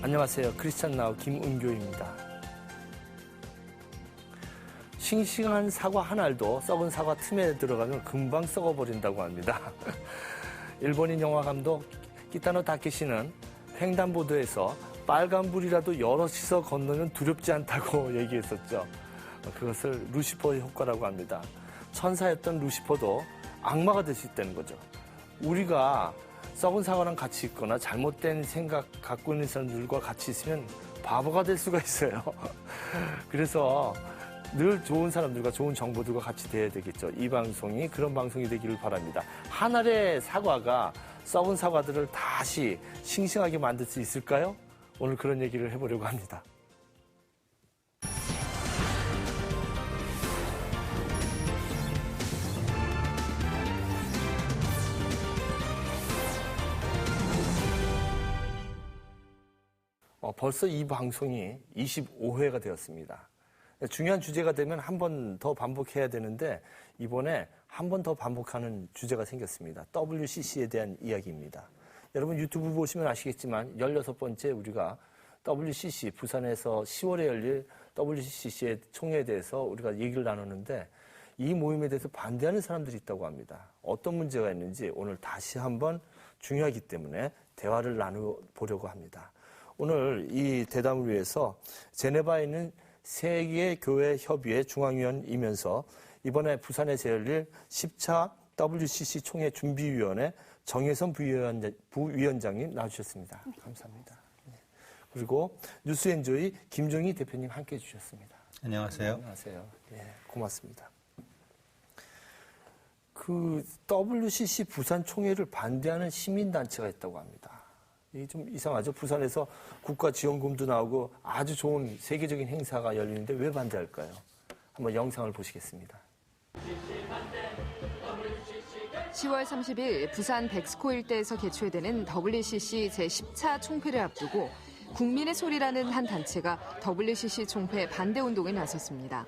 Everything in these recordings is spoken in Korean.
안녕하세요. 크리스찬 나우 김은교입니다. 싱싱한 사과 한 알도 썩은 사과 틈에 들어가면 금방 썩어버린다고 합니다. 일본인 영화 감독 기타노 다케시는 횡단보도에서 빨간불이라도 여럿이서 건너면 두렵지 않다고 얘기했었죠. 그것을 루시퍼의 효과라고 합니다. 천사였던 루시퍼도 악마가 될 수 있다는 거죠. 우리가 썩은 사과랑 같이 있거나 잘못된 생각 갖고 있는 사람들과 같이 있으면 바보가 될 수가 있어요. 그래서 늘 좋은 사람들과 좋은 정보들과 같이 돼야 되겠죠. 이 방송이 그런 방송이 되기를 바랍니다. 한 알의 사과가 썩은 사과들을 다시 싱싱하게 만들 수 있을까요? 오늘 그런 얘기를 해보려고 합니다. 벌써 이 방송이 25회가 되었습니다. 중요한 주제가 되면 한 번 더 반복해야 되는데 이번에 한 번 더 반복하는 주제가 생겼습니다. WCC에 대한 이야기입니다. 여러분 유튜브 보시면 아시겠지만 16번째 우리가 WCC, 부산에서 10월에 열릴 WCC의 총회에 대해서 우리가 얘기를 나누는데 이 모임에 대해서 반대하는 사람들이 있다고 합니다. 어떤 문제가 있는지 오늘 다시 한번 중요하기 때문에 대화를 나눠보려고 합니다. 오늘 이 대담을 위해서 제네바에 있는 세계교회협의회 중앙위원이면서 이번에 부산에서 열릴 10차 WCC 총회 준비위원회 정혜선 부위원장님 나와주셨습니다. 감사합니다. 그리고 뉴스엔조이 김종희 대표님 함께해 주셨습니다. 안녕하세요. 안녕하세요. 예, 고맙습니다. 그 WCC 부산 총회를 반대하는 시민단체가 있다고 합니다. 이게 좀 이상하죠. 부산에서 국가 지원금도 나오고 아주 좋은 세계적인 행사가 열리는데 왜 반대할까요? 한번 영상을 보시겠습니다. 10월 30일 부산 백스코 일대에서 개최되는 WCC 제10차 총회를 앞두고 국민의 소리라는 한 단체가 WCC 총회 반대 운동에 나섰습니다.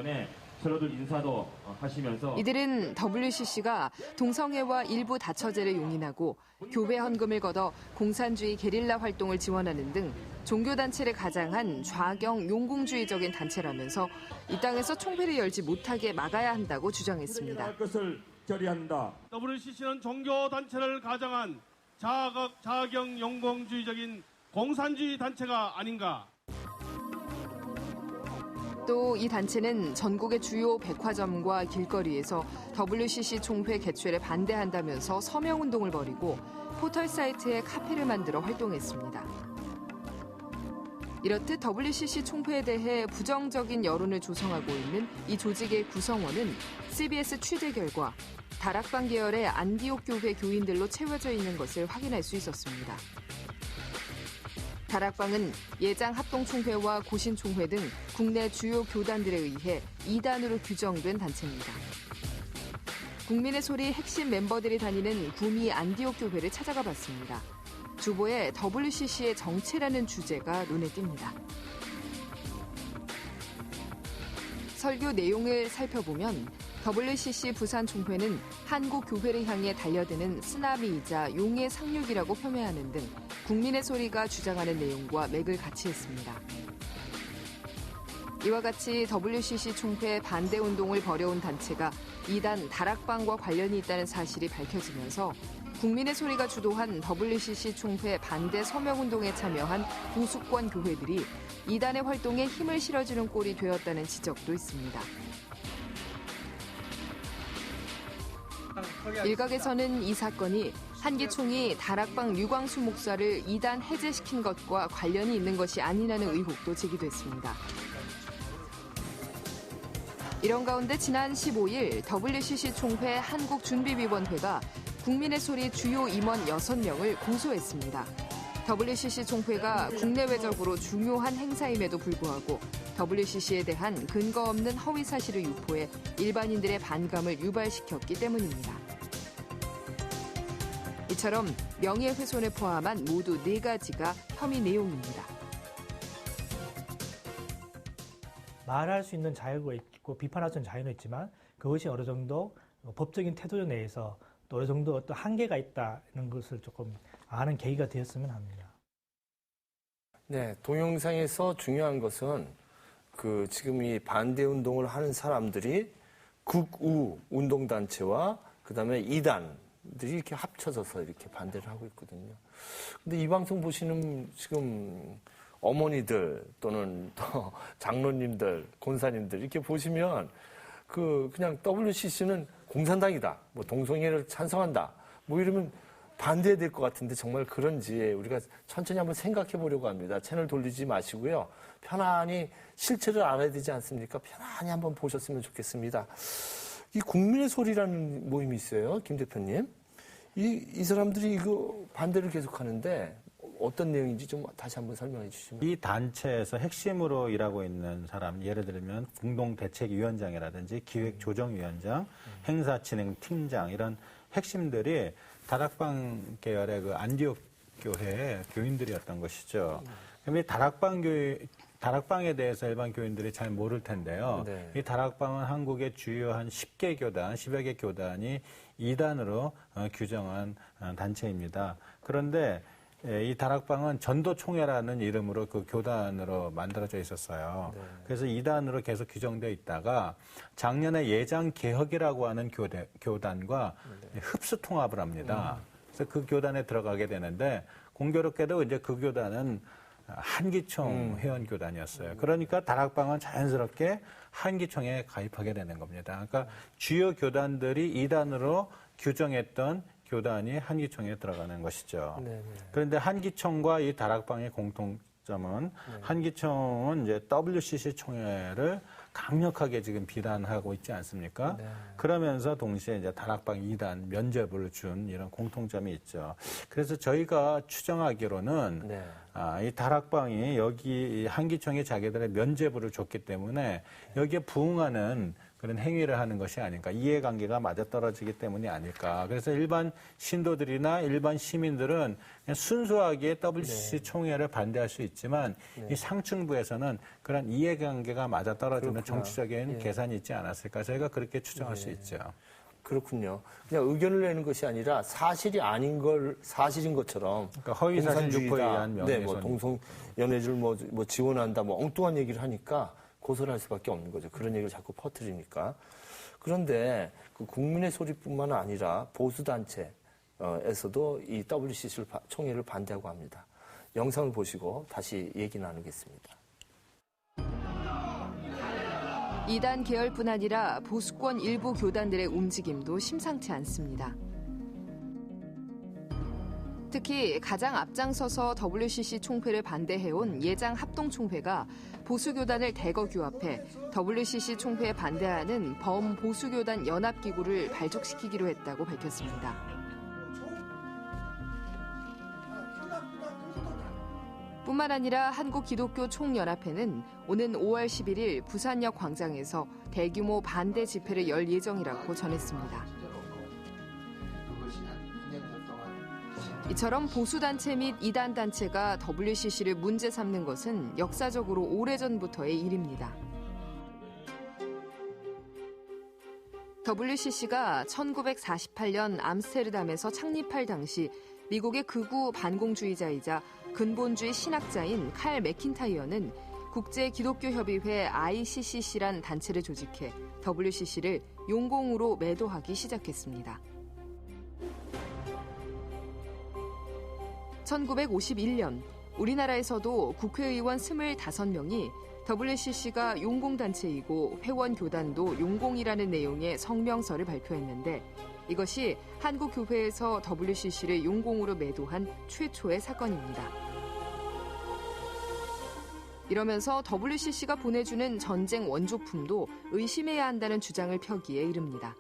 서로들 인사도 하시면서 이들은 WCC가 동성애와 일부 다처제를 용인하고 교회 헌금을 걷어 공산주의 게릴라 활동을 지원하는 등 종교단체를 가장한 좌경 용궁주의적인 단체라면서 이 땅에서 총회를 열지 못하게 막아야 한다고 주장했습니다. 것을 결의한다. WCC는 종교단체를 가장한 좌경 용궁주의적인 공산주의 단체가 아닌가. 또 이 단체는 전국의 주요 백화점과 길거리에서 WCC 총회 개최를 반대한다면서 서명운동을 벌이고 포털 사이트에 카페를 만들어 활동했습니다. 이렇듯 WCC 총회에 대해 부정적인 여론을 조성하고 있는 이 조직의 구성원은 CBS 취재 결과 다락방 계열의 안디옥 교회 교인들로 채워져 있는 것을 확인할 수 있었습니다. 다락방은 예장 합동총회와 고신총회 등 국내 주요 교단들에 의해 2단으로 규정된 단체입니다. 국민의 소리 핵심 멤버들이 다니는 구미 안디옥 교회를 찾아가 봤습니다. 주보에 WCC의 정체라는 주제가 눈에 띕니다. 설교 내용을 살펴보면 WCC 부산 총회는 한국 교회를 향해 달려드는 쓰나미이자 용의 상륙이라고 폄훼하는 등 국민의 소리가 주장하는 내용과 맥을 같이 했습니다. 이와 같이 WCC 총회 반대 운동을 벌여온 단체가 이단 다락방과 관련이 있다는 사실이 밝혀지면서 국민의 소리가 주도한 WCC 총회 반대 서명운동에 참여한 보수권 교회들이 이단의 활동에 힘을 실어주는 꼴이 되었다는 지적도 있습니다. 일각에서는 이 사건이 한기총이 다락방 류광수 목사를 이단 해제시킨 것과 관련이 있는 것이 아니냐는 의혹도 제기됐습니다. 이런 가운데 지난 15일 WCC 총회 한국준비위원회가 국민의 소리 주요 임원 6명을 고소했습니다. WCC 총회가 국내외적으로 중요한 행사임에도 불구하고 WCC에 대한 근거 없는 허위 사실을 유포해 일반인들의 반감을 유발시켰기 때문입니다. 이처럼 명예훼손을 포함한 모두 4가지가 혐의 내용입니다. 말할 수 있는 자유가 있고 비판할 수 있는 자유는 있지만 그것이 어느 정도 법적인 태도 내에서 또 어느 정도 어떤 한계가 있다는 것을 조금 아는 계기가 되었으면 합니다. 네, 동영상에서 중요한 것은 지금 이 반대 운동을 하는 사람들이 극우 운동단체와 그다음에 이단들이 이렇게 합쳐져서 이렇게 반대를 하고 있거든요. 근데 이 방송 보시는 지금 어머니들 또는 또 장로님들, 권사님들 이렇게 보시면 그냥 WCC는 공산당이다, 뭐 동성애를 찬성한다, 뭐 이러면 반대해야 될 것 같은데 정말 그런지 우리가 천천히 한번 생각해 보려고 합니다. 채널 돌리지 마시고요. 편안히 실체를 알아야 되지 않습니까? 편안히 한번 보셨으면 좋겠습니다. 이 국민의 소리라는 모임이 있어요, 김 대표님. 이 사람들이 이거 반대를 계속하는데 어떤 내용인지 좀 다시 한번 설명해 주시면. 이 단체에서 핵심으로 일하고 있는 사람, 예를 들면 공동대책위원장이라든지 기획조정위원장, 행사진행팀장 이런 핵심들이 다락방 계열의 안디옥 교회의 교인들이었던 것이죠. 그럼 이 다락방에 대해서 일반 교인들이 잘 모를 텐데요. 네. 이 다락방은 한국의 주요 한 10개 교단, 10여 개 교단이 이단으로 규정한 단체입니다. 그런데 이 다락방은 전도총회라는 이름으로 그 교단으로 만들어져 있었어요. 네. 그래서 이단으로 계속 규정되어 있다가 작년에 예장개혁이라고 하는 교단과 흡수 통합을 합니다. 그래서 그 교단에 들어가게 되는데 공교롭게도 이제 그 교단은 한기총 회원교단이었어요. 그러니까 다락방은 자연스럽게 한기총에 가입하게 되는 겁니다. 그러니까 주요 교단들이 이단으로 규정했던 교단이 한기총에 들어가는 것이죠. 네네. 그런데 한기총과 이 다락방의 공통점은 한기총은 이제 WCC 총회를 강력하게 지금 비난하고 있지 않습니까? 네. 그러면서 동시에 이제 다락방 2단 면죄부를 준 이런 공통점이 있죠. 그래서 저희가 추정하기로는 네. 이 다락방이 여기 한기총에 자기들의 면죄부를 줬기 때문에 여기에 부응하는 그런 행위를 하는 것이 아닐까. 이해관계가 맞아떨어지기 때문이 아닐까. 그래서 일반 신도들이나 일반 시민들은 그냥 순수하게 WCC 총회를 반대할 수 있지만 이 상층부에서는 그런 이해관계가 맞아떨어지는 그렇구나. 정치적인 계산이 있지 않았을까. 저희가 그렇게 추정할 수 있죠. 그렇군요. 그냥 의견을 내는 것이 아니라 사실이 아닌 걸 사실인 것처럼. 그러니까 허위사실 유포에 의한 네, 명예훼손. 동성연애를 뭐 지원한다, 뭐 엉뚱한 얘기를 하니까 고소를 할 수밖에 없는 거죠. 그런 얘기를 자꾸 퍼뜨리니까. 그런데 그 국민의 소리뿐만 아니라 보수단체에서도 이 WCC 총회를 반대하고 합니다. 영상을 보시고 다시 얘기 나누겠습니다. 이단 계열뿐 아니라 보수권 일부 교단들의 움직임도 심상치 않습니다. 특히 가장 앞장서서 WCC 총회를 반대해온 예장 합동총회가 보수교단을 대거 규합해 WCC 총회에 반대하는 범보수교단 연합기구를 발족시키기로 했다고 밝혔습니다. 뿐만 아니라 한국기독교총연합회는 오는 5월 11일 부산역 광장에서 대규모 반대 집회를 열 예정이라고 전했습니다. 이처럼 보수단체 및 이단단체가 WCC를 문제 삼는 것은 역사적으로 오래전부터의 일입니다. WCC가 1948년 암스테르담에서 창립할 당시 미국의 극우 반공주의자이자 근본주의 신학자인 칼 맥킨타이어는 국제기독교협의회 ICCC란 단체를 조직해 WCC를 용공으로 매도하기 시작했습니다. 1951년 우리나라에서도 국회의원 25명이 WCC가 용공단체이고 회원교단도 용공이라는 내용의 성명서를 발표했는데 이것이 한국교회에서 WCC를 용공으로 매도한 최초의 사건입니다. 이러면서 WCC가 보내주는 전쟁 원조품도 의심해야 한다는 주장을 펴기에 이릅니다.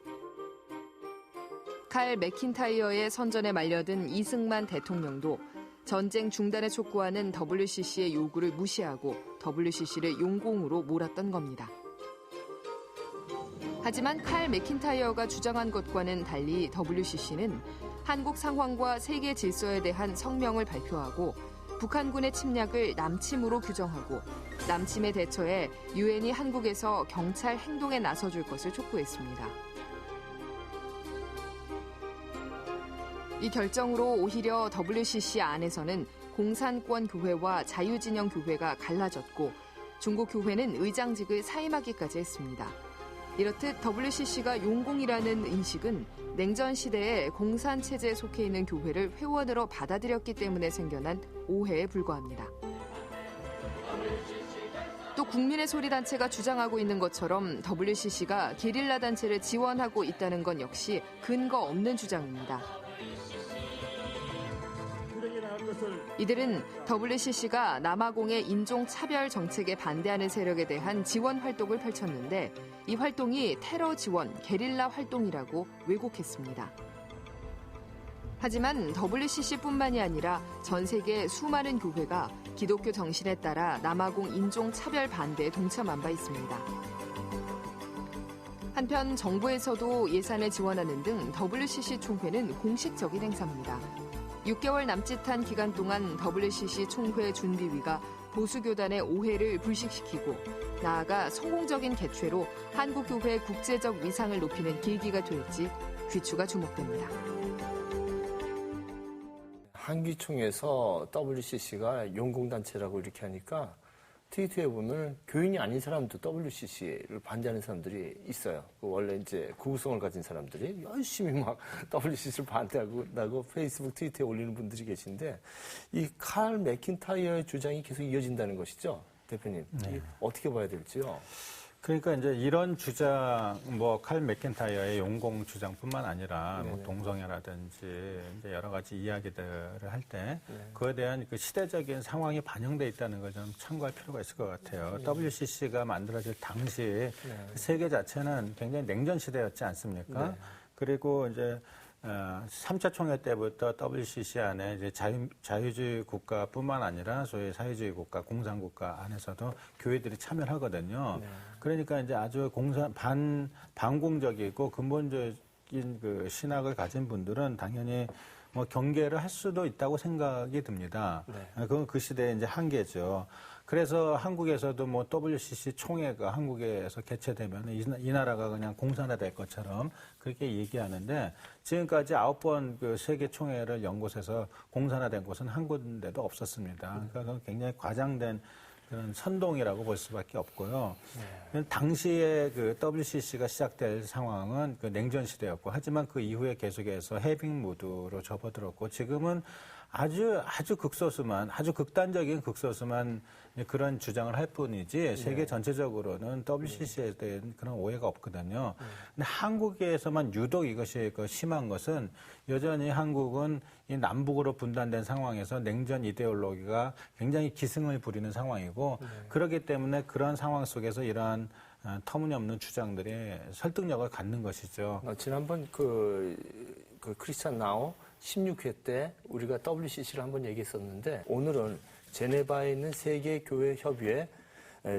칼 맥킨타이어의 선전에 말려든 이승만 대통령도 전쟁 중단을 촉구하는 WCC의 요구를 무시하고 WCC를 용공으로 몰았던 겁니다. 하지만 칼 맥킨타이어가 주장한 것과는 달리 WCC는 한국 상황과 세계 질서에 대한 성명을 발표하고 북한군의 침략을 남침으로 규정하고 남침에 대처해 유엔이 한국에서 경찰 행동에 나서줄 것을 촉구했습니다. 이 결정으로 오히려 WCC 안에서는 공산권 교회와 자유진영 교회가 갈라졌고 중국 교회는 의장직을 사임하기까지 했습니다. 이렇듯 WCC가 용공이라는 인식은 냉전 시대에 공산 체제에 속해 있는 교회를 회원으로 받아들였기 때문에 생겨난 오해에 불과합니다. 또 국민의 소리 단체가 주장하고 있는 것처럼 WCC가 게릴라 단체를 지원하고 있다는 건 역시 근거 없는 주장입니다. 이들은 WCC가 남아공의 인종차별 정책에 반대하는 세력에 대한 지원 활동을 펼쳤는데 이 활동이 테러 지원, 게릴라 활동이라고 왜곡했습니다. 하지만 WCC뿐만이 아니라 전 세계 수많은 교회가 기독교 정신에 따라 남아공 인종차별 반대에 동참한 바 있습니다. 한편 정부에서도 예산을 지원하는 등 WCC 총회는 공식적인 행사입니다. 6개월 남짓한 기간 동안 WCC 총회 준비위가 보수교단의 오해를 불식시키고 나아가 성공적인 개최로 한국교회의 국제적 위상을 높이는 계기가 될지 귀추가 주목됩니다. 한기총에서 WCC가 용공단체라고 이렇게 하니까 트위터에 보면 교인이 아닌 사람도 WCC를 반대하는 사람들이 있어요. 원래 이제 구구성을 가진 사람들이 열심히 막 WCC를 반대하고 페이스북, 트위터에 올리는 분들이 계신데 이 칼 맥킨타이어의 주장이 계속 이어진다는 것이죠, 대표님. 네. 어떻게 봐야 될지요? 그러니까 이제 이런 주장, 뭐 칼 맥킨타이어의 용공 주장뿐만 아니라 뭐 동성애라든지 이제 여러 가지 이야기들을 할 때 그에 대한 그 시대적인 상황이 반영돼 있다는 걸 좀 참고할 필요가 있을 것 같아요. WCC가 만들어질 당시 세계 자체는 굉장히 냉전 시대였지 않습니까? 그리고 이제 3차 총회 때부터 WCC 안에 이제 자유주의 국가뿐만 아니라 소위 사회주의 국가, 공산국가 안에서도 교회들이 참여를 하거든요. 그러니까 이제 아주 반공적이고 근본적인 그 신학을 가진 분들은 당연히 뭐 경계를 할 수도 있다고 생각이 듭니다. 그건 그 시대의 이제 한계죠. 그래서 한국에서도 뭐 WCC 총회가 한국에서 개최되면 이 나라가 그냥 공산화될 것처럼 그렇게 얘기하는데 지금까지 9번 그 세계 총회를 연 곳에서 공산화된 곳은 한 군데도 없었습니다. 그러니까 그건 굉장히 과장된 그런 선동이라고 볼 수밖에 없고요. 당시에 그 WCC가 시작될 상황은 그 냉전 시대였고, 하지만 그 이후에 계속해서 해빙 모드로 접어들었고, 지금은 아주 극소수만, 아주 극단적인 극소수만 그런 주장을 할 뿐이지 세계 전체적으로는 WCC에 대한 그런 오해가 없거든요. 근데 한국에서만 유독 이것이 심한 것은 여전히 한국은 이 남북으로 분단된 상황에서 냉전 이데올로기가 굉장히 기승을 부리는 상황이고 그렇기 때문에 그런 상황 속에서 이러한 터무니없는 주장들이 설득력을 갖는 것이죠. 지난번 그 크리스찬 나우 16회 때 우리가 WCC를 한번 얘기했었는데 오늘은 제네바에 있는 세계교회협의회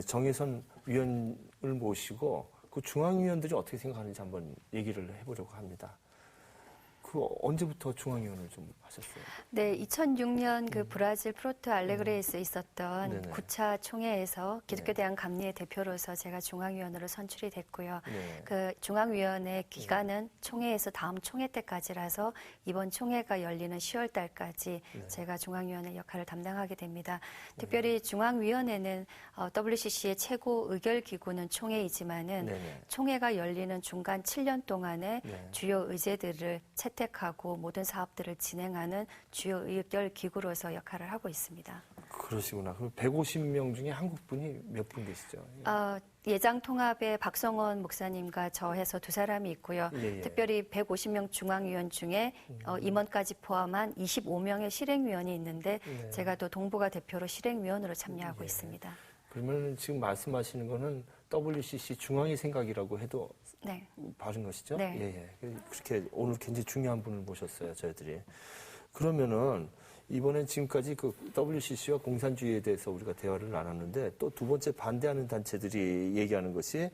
정혜선 위원을 모시고 그 중앙위원들이 어떻게 생각하는지 한번 얘기를 해보려고 합니다. 그 언제부터 중앙위원을 좀 하셨어요? 네, 2006년 그 브라질 포르투 알레그레에서 있었던 네네. 9차 총회에서 기독교대학 감리의 대표로서 제가 중앙위원으로 선출이 됐고요. 네. 그 중앙위원회 기간은 총회에서 다음 총회 때까지라서 이번 총회가 열리는 10월 달까지 제가 중앙위원회 역할을 담당하게 됩니다. 특별히 중앙위원회는 WCC의 최고 의결기구는 총회이지만은 네네. 총회가 열리는 중간 7년 동안에 네. 주요 의제들을 채택하고 모든 사업들을 진행하는 주요 의결 기구로서 역할을 하고 있습니다. 그러시구나. 그럼 150명 중에 한국분이 몇 분 계시죠? 예장 통합에 박성원 목사님과 저 해서 2사람이 있고요. 예. 특별히 150명 중앙위원 중에 임원까지 포함한 25명의 실행위원이 있는데 제가 또 동부가 대표로 실행위원으로 참여하고 있습니다. 그러면 지금 말씀하시는 거는 WCC 중앙의 생각이라고 해도 네. 바른 것이죠? 네. 예. 그렇게 오늘 굉장히 중요한 분을 모셨어요, 저희들이. 그러면은 이번엔 지금까지 그 WCC와 공산주의에 대해서 우리가 대화를 나눴는데 또 두 번째 반대하는 단체들이 얘기하는 것이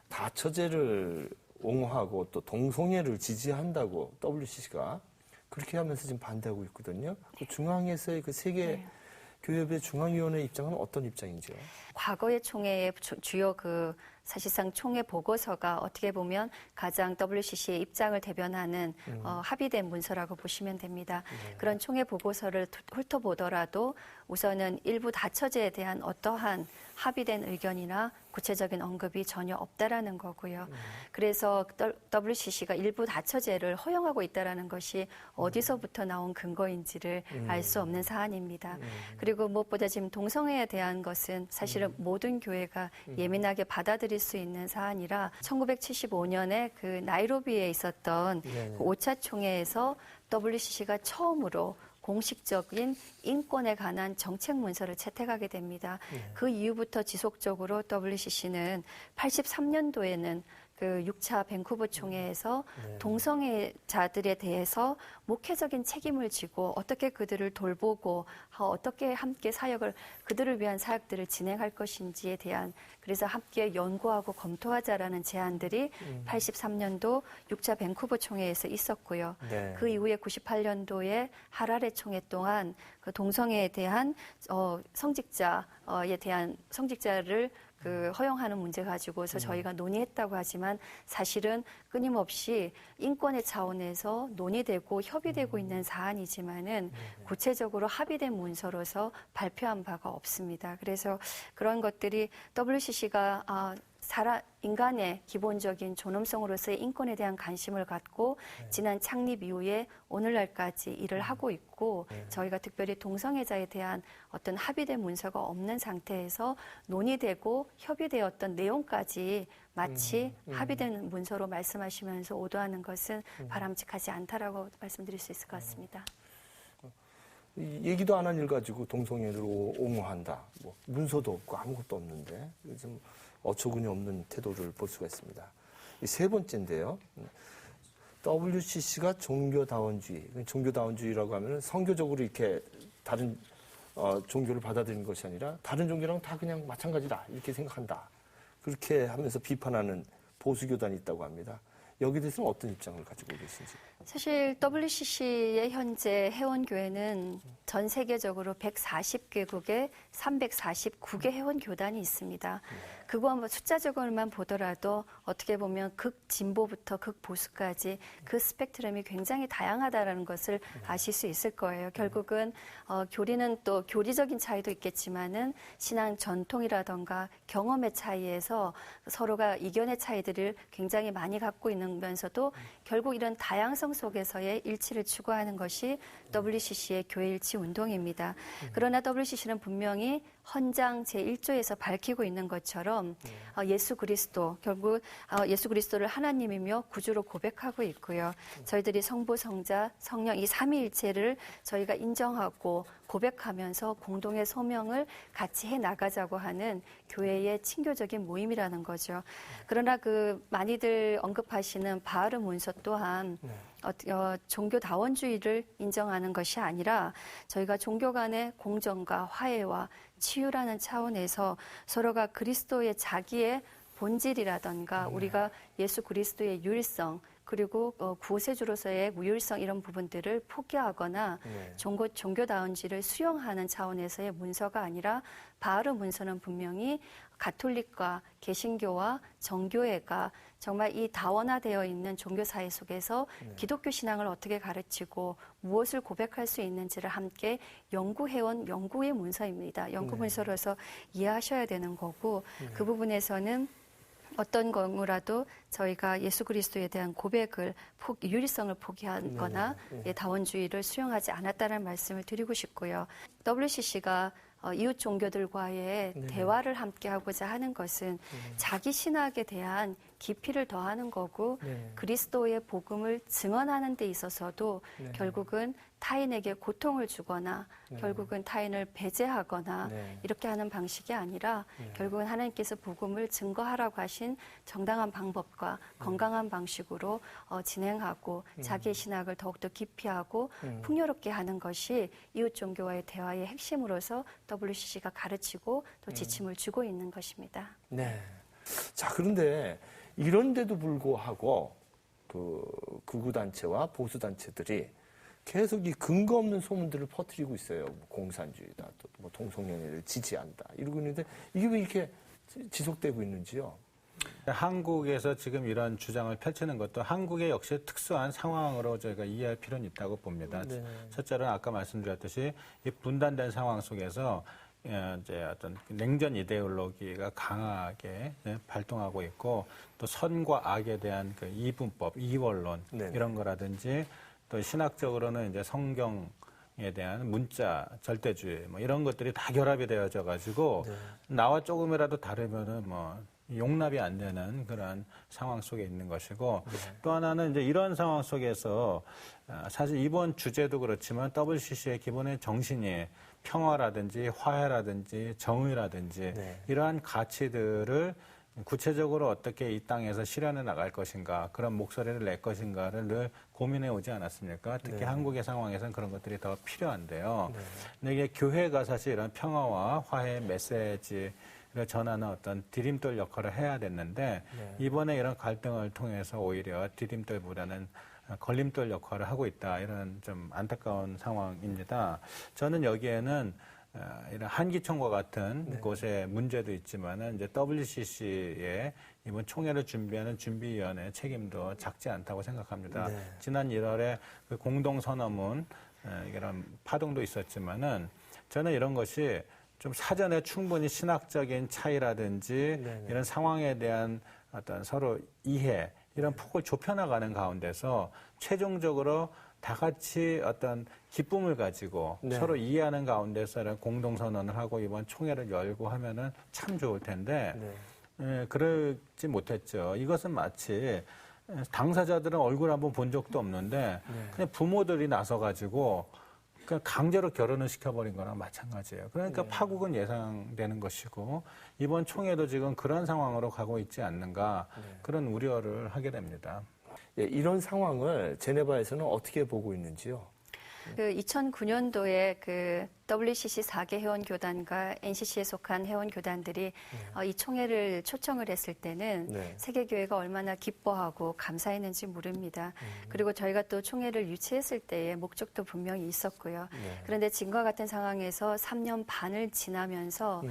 다처제를 옹호하고 또 동성애를 지지한다고 WCC가 그렇게 하면서 지금 반대하고 있거든요. 그 중앙에서의 그 세계 교협의 중앙위원회 입장은 어떤 입장인지요? 과거의 총회의 주요 그 사실상 총회 보고서가 어떻게 보면 가장 WCC의 입장을 대변하는 합의된 문서라고 보시면 됩니다. 그런 총회 보고서를 훑어보더라도 우선은 일부 다처제에 대한 어떠한 합의된 의견이나 구체적인 언급이 전혀 없다라는 거고요. 그래서 WCC가 일부 다처제를 허용하고 있다라는 것이 어디서부터 나온 근거인지를 알 수 없는 사안입니다. 그리고 무엇보다 지금 동성애에 대한 것은 사실은 모든 교회가 예민하게 받아들일 수 있는 사안이라 1975년에 그 나이로비에 있었던 그 5차 총회에서 WCC가 처음으로 공식적인 인권에 관한 정책 문서를 채택하게 됩니다. 그 이후부터 지속적으로 WCC는 83년도에는 그 6차 밴쿠버 총회에서 동성애자들에 대해서 목회적인 책임을 지고 어떻게 그들을 돌보고 어떻게 함께 그들을 위한 사역들을 진행할 것인지에 대한 그래서 함께 연구하고 검토하자라는 제안들이 83년도 6차 밴쿠버 총회에서 있었고요. 네. 그 이후에 98년도에 하라레 총회 동안 그 동성애에 대한 성직자에 대한 성직자를 허용하는 문제 가지고서 저희가 논의했다고 하지만 사실은 끊임없이 인권의 차원에서 논의되고 협의되고 있는 사안이지만은 구체적으로 합의된 문서로서 발표한 바가 없습니다. 그래서 그런 것들이 WCC가 인간의 기본적인 존엄성으로서의 인권에 대한 관심을 갖고 지난 창립 이후에 오늘날까지 일을 하고 있고 저희가 특별히 동성애자에 대한 어떤 합의된 문서가 없는 상태에서 논의되고 협의되었던 내용까지 마치 합의된 문서로 말씀하시면서 오도하는 것은 바람직하지 않다라고 말씀드릴 수 있을 것 같습니다. 얘기도 안 한 일 가지고 동성애를 옹호한다. 뭐 문서도 없고 아무것도 없는데 좀 어처구니 없는 태도를 볼 수가 있습니다. 세 번째인데요. WCC가 종교다원주의라고 하면 성교적으로 이렇게 다른 종교를 받아들이는 것이 아니라 다른 종교랑 다 그냥 마찬가지다 이렇게 생각한다. 그렇게 하면서 비판하는 보수교단이 있다고 합니다. 여기에 대해서는 어떤 입장을 가지고 계신지. 사실 WCC의 현재 회원교회는 전 세계적으로 140개국에 349개 회원교단이 있습니다. 그거 숫자적으로만 보더라도 어떻게 보면 극진보부터 극보수까지 그 스펙트럼이 굉장히 다양하다는 것을 아실 수 있을 거예요. 결국은 교리는 또 교리적인 차이도 있겠지만은 신앙 전통이라던가 경험의 차이에서 서로가 이견의 차이들을 굉장히 많이 갖고 있으면서도 결국 이런 다양성 속에서의 일치를 추구하는 것이 WCC의 교회일치 운동입니다. 그러나 WCC는 분명히 헌장 제1조에서 밝히고 있는 것처럼 예수 그리스도, 결국 예수 그리스도를 하나님이며 구주로 고백하고 있고요. 저희들이 성부, 성자, 성령 이 삼위일체를 저희가 인정하고 고백하면서 공동의 소명을 같이 해나가자고 하는 교회의 친교적인 모임이라는 거죠. 그러나 그 많이들 언급하시는 바하르 문서 또한 종교다원주의를 인정하는 것이 아니라 저희가 종교 간의 공정과 화해와 치유라는 차원에서 서로가 그리스도의 자기의 본질이라던가 우리가 예수 그리스도의 유일성 그리고 구세주로서의 무율성 이런 부분들을 포기하거나 종교다운지를 수용하는 차원에서의 문서가 아니라 바하르 문서는 분명히 가톨릭과 개신교와 정교회가 정말 이 다원화되어 있는 종교사회 속에서 기독교 신앙을 어떻게 가르치고 무엇을 고백할 수 있는지를 함께 연구해온 연구의 문서입니다. 연구 문서로서 이해하셔야 되는 거고 그 부분에서는 어떤 경우라도 저희가 예수 그리스도에 대한 고백을 유리성을 포기하거나 다원주의를 수용하지 않았다는 말씀을 드리고 싶고요. WCC가 이웃 종교들과의 대화를 함께 하고자 하는 것은 자기 신학에 대한 깊이를 더하는 거고 그리스도의 복음을 증언하는 데 있어서도 결국은 타인에게 고통을 주거나 결국은 타인을 배제하거나 이렇게 하는 방식이 아니라 결국은 하나님께서 복음을 증거하라고 하신 정당한 방법과 건강한 방식으로 진행하고 자기의 신학을 더욱더 깊이하고 풍요롭게 하는 것이 이웃 종교와의 대화의 핵심으로서 WCC가 가르치고 또 지침을 주고 있는 것입니다. 네. 자, 그런데 이런데도 불구하고 극우단체와 보수단체들이 계속 이 근거 없는 소문들을 퍼뜨리고 있어요. 뭐 공산주의다, 또 뭐 동성연애를 지지한다 이러고 있는데 이게 왜 이렇게 지속되고 있는지요? 한국에서 지금 이런 주장을 펼치는 것도 한국의 역시 특수한 상황으로 저희가 이해할 필요는 있다고 봅니다. 네. 첫째는 아까 말씀드렸듯이 이 분단된 상황 속에서 이제 어떤 냉전 이데올로기가 강하게 발동하고 있고 또 선과 악에 대한 그 이분법, 이원론 네네. 이런 거라든지 또 신학적으로는 이제 성경에 대한 문자 절대주의 뭐 이런 것들이 다 결합이 되어져 가지고 나와 조금이라도 다르면은 뭐 용납이 안 되는 그런 상황 속에 있는 것이고 또 하나는 이제 이런 상황 속에서 사실 이번 주제도 그렇지만 WCC의 기본의 정신이 평화라든지 화해라든지 정의라든지 이러한 가치들을 구체적으로 어떻게 이 땅에서 실현해 나갈 것인가 그런 목소리를 낼 것인가를 늘 고민해 오지 않았습니까? 특히 한국의 상황에서는 그런 것들이 더 필요한데요. 근데 이게 교회가 사실 이런 평화와 화해의 메시지를 전하는 어떤 디딤돌 역할을 해야 됐는데 이번에 이런 갈등을 통해서 오히려 디딤돌보다는 걸림돌 역할을 하고 있다. 이런 좀 안타까운 상황입니다. 저는 여기에는 이런 한기총과 같은 곳의 문제도 있지만은 이제 WCC의 이번 총회를 준비하는 준비위원회 책임도 작지 않다고 생각합니다. 지난 1월에 그 공동선언문 이런 파동도 있었지만은 저는 이런 것이 좀 사전에 충분히 신학적인 차이라든지 이런 상황에 대한 어떤 서로 이해 이런 폭을 좁혀나가는 가운데서 최종적으로 다 같이 어떤 기쁨을 가지고 서로 이해하는 가운데서 이런 공동선언을 하고 이번 총회를 열고 하면은 참 좋을 텐데 그러지 못했죠. 이것은 마치 당사자들은 얼굴 한번 본 적도 없는데 그냥 부모들이 나서가지고 그러니까 강제로 결혼을 시켜버린 거랑 마찬가지예요. 그러니까 파국은 예상되는 것이고 이번 총회도 지금 그런 상황으로 가고 있지 않는가 그런 우려를 하게 됩니다. 예, 이런 상황을 제네바에서는 어떻게 보고 있는지요? 그 2009년도에 그 WCC 4개 회원교단과 NCC에 속한 회원교단들이 이 총회를 초청을 했을 때는 세계교회가 얼마나 기뻐하고 감사했는지 모릅니다. 그리고 저희가 또 총회를 유치했을 때의 목적도 분명히 있었고요. 그런데 지금과 같은 상황에서 3년 반을 지나면서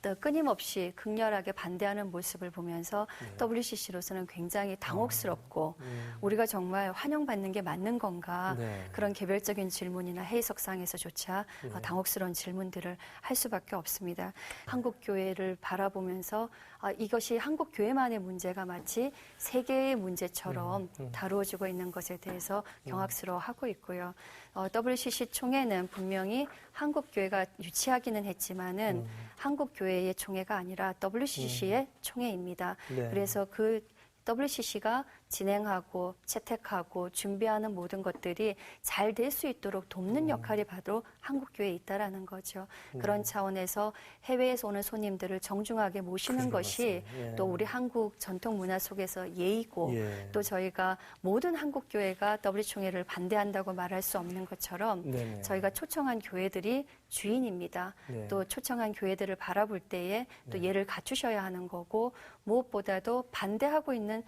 또 끊임없이 극렬하게 반대하는 모습을 보면서 WCC로서는 굉장히 당혹스럽고 우리가 정말 환영받는 게 맞는 건가 그런 개별적인 질문이나 회의석상에서조차 당혹스러운 질문들을 할 수밖에 없습니다. 한국 교회를 바라보면서 이것이 한국 교회만의 문제가 마치 세계의 문제처럼 다루어지고 있는 것에 대해서 경악스러워하고 있고요. WCC 총회는 분명히 한국 교회가 유치하기는 했지만은 한국 교회의 총회가 아니라 WCC의 총회입니다. 그래서 그 WCC가 진행하고 채택하고 준비하는 모든 것들이 잘 될 수 있도록 돕는 역할이 바로 한국교회에 있다라는 거죠. 그런 차원에서 해외에서 오는 손님들을 정중하게 모시는 것이 또 우리 한국 전통 문화 속에서 예의고 또 저희가 모든 한국교회가 WC총회를 반대한다고 말할 수 없는 것처럼 저희가 초청한 교회들이 주인입니다. 또 초청한 교회들을 바라볼 때에 또 예를 갖추셔야 하는 거고 무엇보다도 반대하고 있는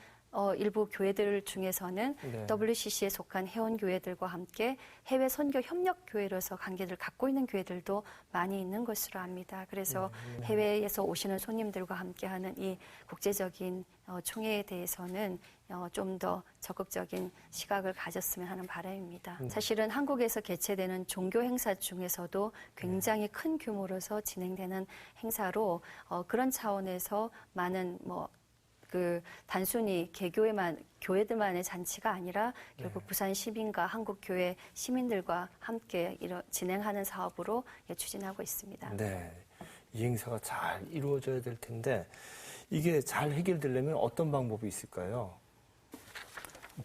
일부 교회들 중에서는 WCC에 속한 회원교회들과 함께 해외 선교 협력교회로서 관계를 갖고 있는 교회들도 많이 있는 것으로 압니다. 그래서 해외에서 오시는 손님들과 함께하는 이 국제적인 총회에 대해서는 좀 더 적극적인 시각을 가졌으면 하는 바람입니다. 사실은 한국에서 개최되는 종교 행사 중에서도 굉장히 큰 규모로서 진행되는 행사로 그런 차원에서 많은 단순히 교회들만의 잔치가 아니라 결국 부산 시민과 한국 교회 시민들과 함께 진행하는 사업으로 추진하고 있습니다. 네, 이 행사가 잘 이루어져야 될 텐데 이게 잘 해결되려면 어떤 방법이 있을까요?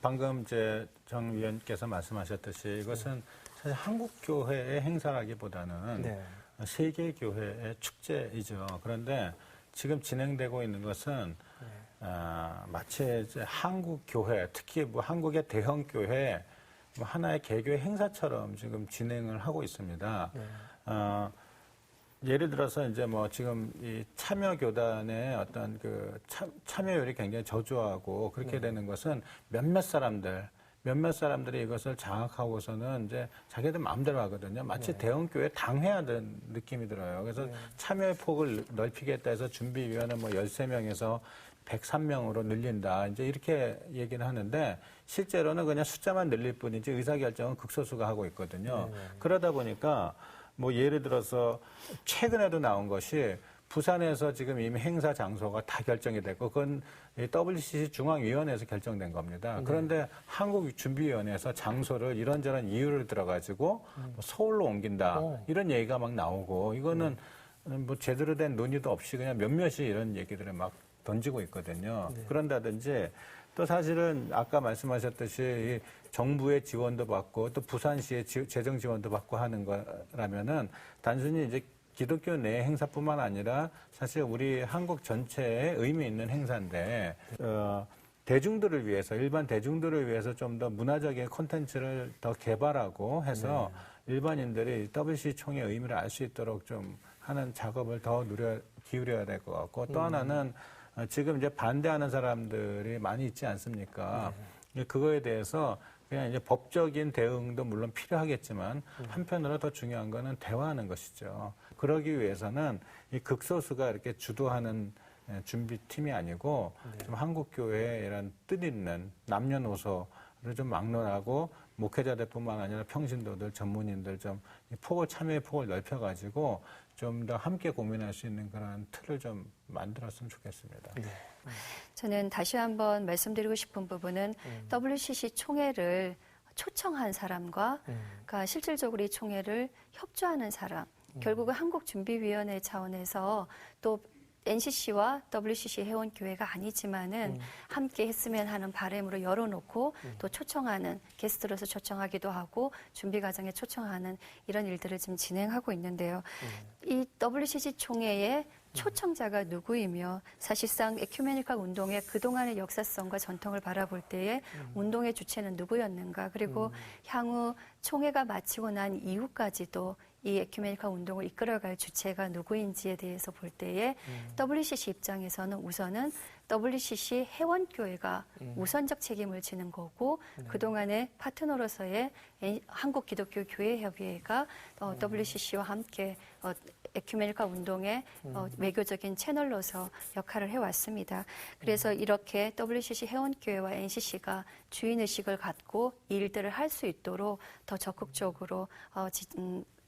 방금 이제 정 위원께서 말씀하셨듯이 이것은 사실 한국 교회의 행사라기보다는 세계 교회의 축제이죠. 그런데 지금 진행되고 있는 것은 마치 이제 한국 교회, 특히 한국의 대형 교회 하나의 개교의 행사처럼 지금 진행을 하고 있습니다. 예를 들어서 이제 지금 이 참여교단의 어떤 그 참여율이 굉장히 저조하고 그렇게 되는 것은 몇몇 사람들이 이것을 장악하고서는 이제 자기들 마음대로 하거든요. 마치 대형교회 당회하는 느낌이 들어요. 그래서 참여의 폭을 넓히겠다 해서 준비위원회 13명에서 103명으로 늘린다. 이제 이렇게 얘기를 하는데 실제로는 그냥 숫자만 늘릴 뿐이지 의사결정은 극소수가 하고 있거든요. 그러다 보니까 뭐 예를 들어서 최근에도 나온 것이 부산에서 지금 이미 행사 장소가 다 결정이 됐고 그건 WCC 중앙위원회에서 결정된 겁니다. 그런데 한국준비위원회에서 장소를 이런저런 이유를 들어가지고 뭐 서울로 옮긴다 이런 얘기가 막 나오고 이거는 뭐 제대로 된 논의도 없이 그냥 몇몇이 이런 얘기들을 막 던지고 있거든요. 그런다든지 또 사실은 아까 말씀하셨듯이 이 정부의 지원도 받고 또 부산시의 재정 지원도 받고 하는 거라면은 단순히 이제 기독교 내 행사뿐만 아니라 사실 우리 한국 전체에 의미 있는 행사인데 대중들을 위해서 일반 대중들을 위해서 좀 더 문화적인 콘텐츠를 더 개발하고 해서 일반인들이 WCC 총회 의미를 알 수 있도록 좀 하는 작업을 더 기울여야 될 것 같고 또 하나는 지금 이제 반대하는 사람들이 많이 있지 않습니까? 그거에 대해서 그냥 이제 법적인 대응도 물론 필요하겠지만 한편으로 더 중요한 거는 대화하는 것이죠. 그러기 위해서는 이 극소수가 이렇게 주도하는 준비팀이 아니고 좀 한국교회의 이런 뜻있는 남녀노소를 좀 막론하고 목회자들뿐만 아니라 평신도들, 전문인들 좀 참여의 폭을 넓혀가지고 좀 더 함께 고민할 수 있는 그런 틀을 좀 만들었으면 좋겠습니다. 저는 다시 한번 말씀드리고 싶은 부분은 WCC 총회를 초청한 사람과 그러니까 실질적으로 이 총회를 협조하는 사람, 결국은 한국준비위원회 차원에서 또 NCC와 WCC 회원교회가 아니지만은 함께 했으면 하는 바람으로 열어놓고 또 초청하는 게스트로서 초청하기도 하고 준비 과정에 초청하는 이런 일들을 지금 진행하고 있는데요. 이 WCC 총회의 초청자가 누구이며 사실상 에큐메니컬 운동의 그동안의 역사성과 전통을 바라볼 때에 운동의 주체는 누구였는가 그리고 향후 총회가 마치고 난 이후까지도 이 에큐메니컬 운동을 이끌어갈 주체가 누구인지에 대해서 볼 때에 WCC 입장에서는 우선은 WCC 회원교회가 우선적 책임을 지는 거고 그동안의 파트너로서의 한국기독교교회협의회가 WCC와 함께 에큐메니컬 운동의 외교적인 채널로서 역할을 해왔습니다. 그래서 이렇게 WCC 회원교회와 NCC가 주인의식을 갖고 이 일들을 할 수 있도록 더 적극적으로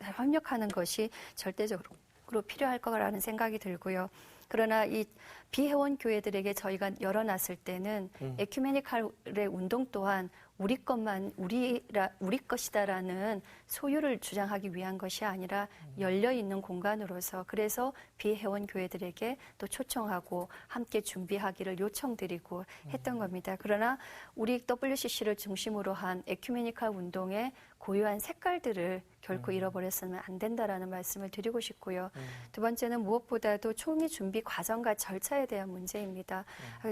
협력하는 것이 절대적으로 필요할 거라는 생각이 들고요. 그러나 이 비회원 교회들에게 저희가 열어놨을 때는 에큐메니칼의 운동 또한 우리 것이다라는 소유를 주장하기 위한 것이 아니라 열려있는 공간으로서 그래서 비회원 교회들에게 또 초청하고 함께 준비하기를 요청드리고 했던 겁니다. 그러나 우리 WCC를 중심으로 한 에큐메니칼 운동의 고유한 색깔들을 결코 잃어버렸으면 안 된다라는 말씀을 드리고 싶고요. 두 번째는 무엇보다도 총회 준비 과정과 절차에 대한 문제입니다.